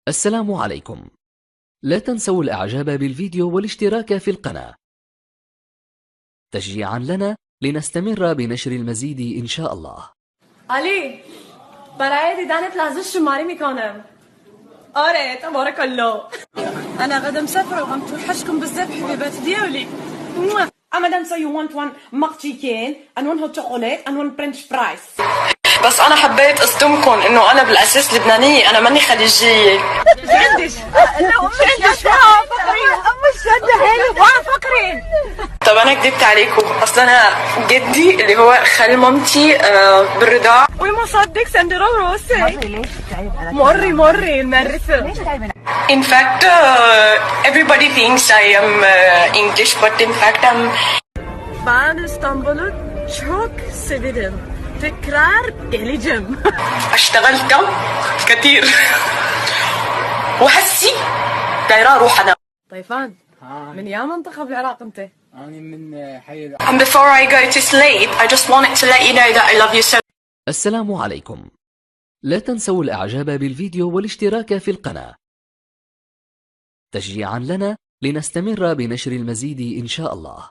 السلام عليكم. لا تنسوا الإعجاب بالفيديو والاشتراك في القناة تشجيعا لنا لنستمر بنشر المزيد إن شاء الله. علي برای دیدنت لحظه شماری میکنم. آره تبارك الله. أنا غدا مسافرة وغنتوحشكم بزاف حبيبات ديالي. Madam, so you want one mock chicken and one hot chocolate and one French fries. بس أنا حبيت أصدمكم إنه أنا بالأساس لبنانية، أنا ماني خليجية. مش عندش مش شادة حيلي فكرين. طب أنا كدبت عليكم، أصلا أنا جدي اللي هو خال مامتي بالرضاعة. وما صدق سندرا روسي. مري المدرسة. In fact, everybody thinks I am English, but in fact I'm. Ben İstanbul'u çok severim. تكرار ديليجم. اشتغلت كتير وهسي دايره اروح انا. طيفان من يا منطقه بالعراق انت؟ أنا من حي. And before I go to sleep I just wanted to let you know that I love you so. السلام عليكم. لا تنسوا الإعجاب بالفيديو والاشتراك في القناة تشجيعا لنا لنستمر بنشر المزيد إن شاء الله.